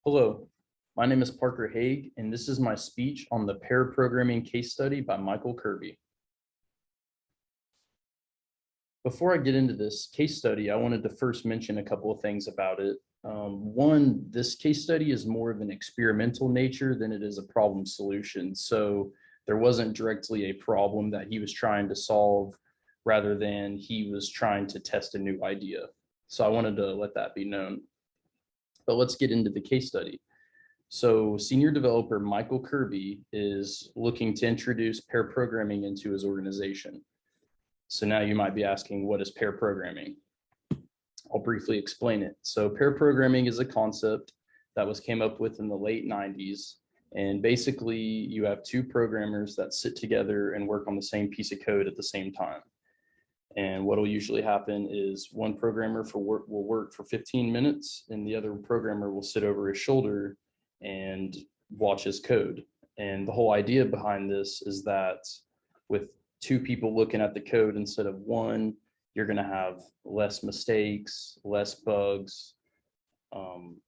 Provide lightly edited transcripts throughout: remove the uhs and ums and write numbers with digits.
Hello, my name is Parker Hague, and this is my speech on the pair programming case study by Michael Kirby. Before I get into this case study, I wanted to first mention a couple of things about it. One, this case study is more of an experimental nature than it is a problem solution. So there wasn't directly a problem that he was trying to solve rather than he was trying to test a new idea. So I wanted to let that be known. But let's get into the case study. So senior developer Michael Kirby is looking to introduce pair programming into his organization. So now you might be asking, what is pair programming? I'll briefly explain it. So pair programming is a concept that was came up with in the late 90s. And basically you have two programmers that sit together and work on the same piece of code at the same time. And what will usually happen is one programmer will work for 15 minutes and the other programmer will sit over his shoulder and watch his code. And the whole idea behind this is that with two people looking at the code instead of one, you're going to have less mistakes, less bugs.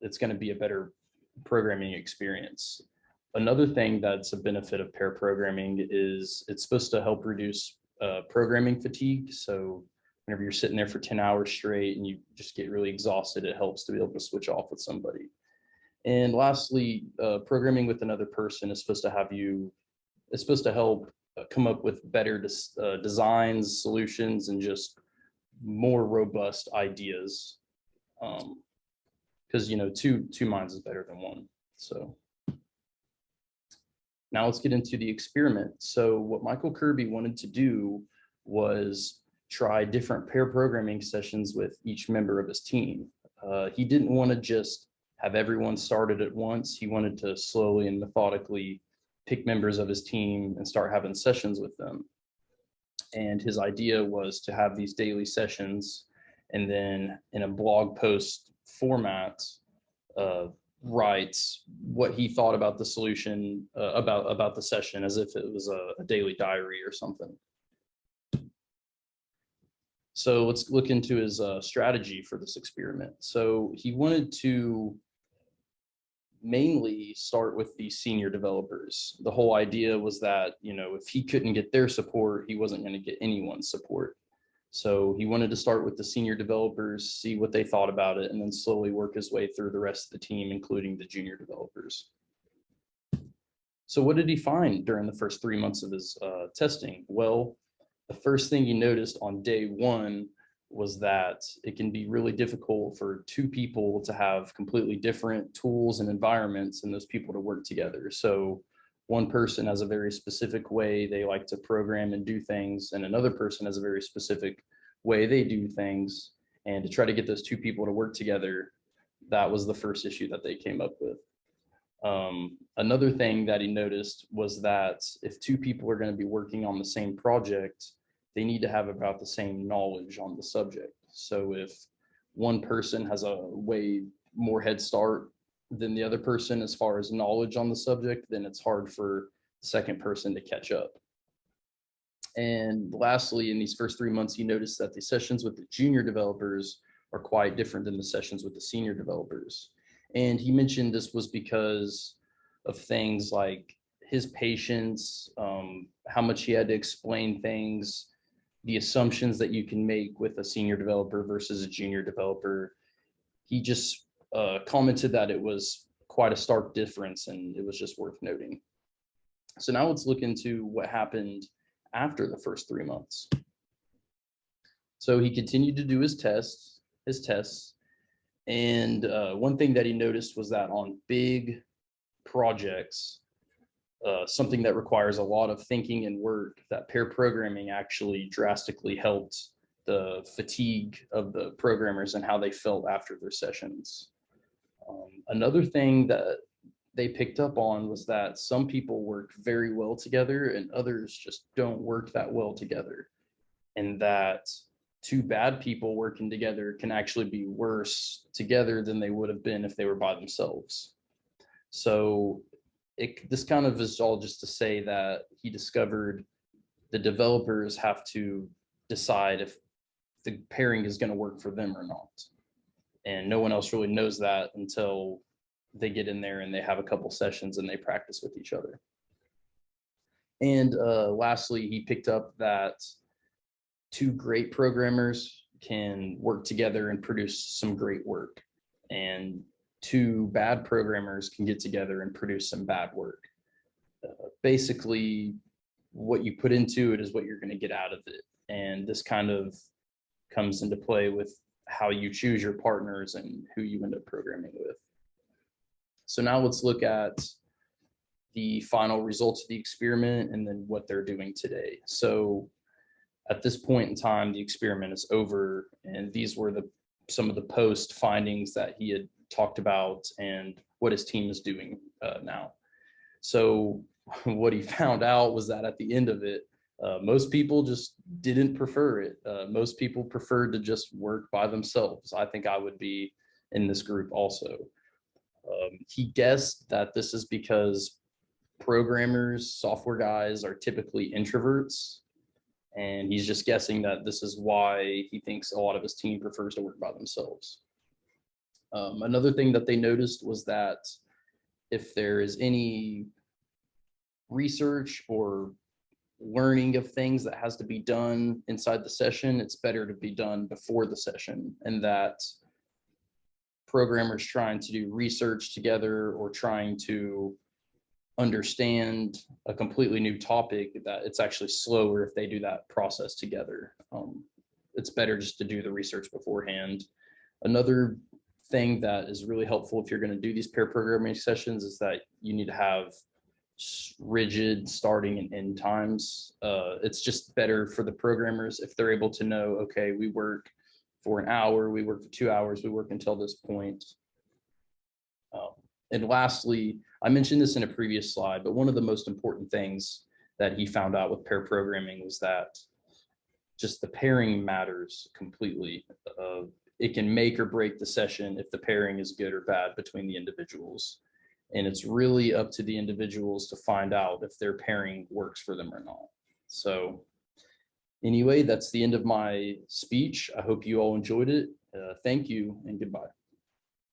It's going to be a better programming experience. Another thing that's a benefit of pair programming is it's supposed to help reduce programming fatigue. So whenever you're sitting there for 10 hours straight and you just get really exhausted, it helps to be able to switch off with somebody. And lastly, programming with another person is supposed to help come up with better designs, solutions, and just more robust ideas. Because two minds is better than one. So now let's get into the experiment. So what Michael Kirby wanted to do was try different pair programming sessions with each member of his team. He didn't want to just have everyone started at once. He wanted to slowly and methodically pick members of his team and start having sessions with them. And his idea was to have these daily sessions and then in a blog post format, writes what he thought about the solution, about the session as if it was a daily diary or something. So let's look into his strategy for this experiment. So he wanted to mainly start with the senior developers. The whole idea was that, if he couldn't get their support, he wasn't going to get anyone's support. So he wanted to start with the senior developers, see what they thought about it, and then slowly work his way through the rest of the team, including the junior developers. So what did he find during the first 3 months of his testing? Well, the first thing he noticed on day one was that it can be really difficult for two people to have completely different tools and environments and those people to work together. So one person has a very specific way they like to program and do things, and another person has a very specific way they do things. And to try to get those two people to work together, that was the first issue that they came up with. Another thing that he noticed was that if two people are going to be working on the same project, they need to have about the same knowledge on the subject. So if one person has a way more head start than the other person as far as knowledge on the subject, then it's hard for the second person to catch up. And lastly, in these first 3 months, he noticed that the sessions with the junior developers are quite different than the sessions with the senior developers. And he mentioned this was because of things like his patience, how much he had to explain things, the assumptions that you can make with a senior developer versus a junior developer. He just commented that it was quite a stark difference and it was just worth noting. So now let's look into what happened after the first 3 months. So he continued to do his tests. And one thing that he noticed was that on big projects, something that requires a lot of thinking and work, that pair programming actually drastically helped the fatigue of the programmers and how they felt after their sessions. Another thing that they picked up on was that some people work very well together and others just don't work that well together. And that two bad people working together can actually be worse together than they would have been if they were by themselves. So this kind of is all just to say that he discovered the developers have to decide if the pairing is going to work for them or not. And no one else really knows that until they get in there and they have a couple sessions and they practice with each other. And lastly, he picked up that two great programmers can work together and produce some great work, and two bad programmers can get together and produce some bad work. Basically, what you put into it is what you're going to get out of it. And this kind of comes into play with how you choose your partners and who you end up programming with. So now let's look at the final results of the experiment and then what they're doing today. So at this point in time, the experiment is over, and these were some of the post findings that he had talked about and what his team is doing now. So what he found out was that at the end of it, most people just didn't prefer it. Most people preferred to just work by themselves. I think I would be in this group also. He guessed that this is because programmers, software guys are typically introverts. And he's just guessing that this is why he thinks a lot of his team prefers to work by themselves. Another thing that they noticed was that if there is any research or learning of things that has to be done inside the session, it's better to be done before the session, and that programmers trying to do research together or trying to understand a completely new topic, that it's actually slower if they do that process together. It's better just to do the research beforehand. Another thing that is really helpful if you're going to do these pair programming sessions is that you need to have rigid starting and end times. It's just better for the programmers if they're able to know, okay, we work for an hour, we work for 2 hours, we work until this point. And lastly, I mentioned this in a previous slide, but one of the most important things that he found out with pair programming was that just the pairing matters completely. It can make or break the session if the pairing is good or bad between the individuals. And it's really up to the individuals to find out if their pairing works for them or not. So anyway, that's the end of my speech. I hope you all enjoyed it. Thank you and goodbye.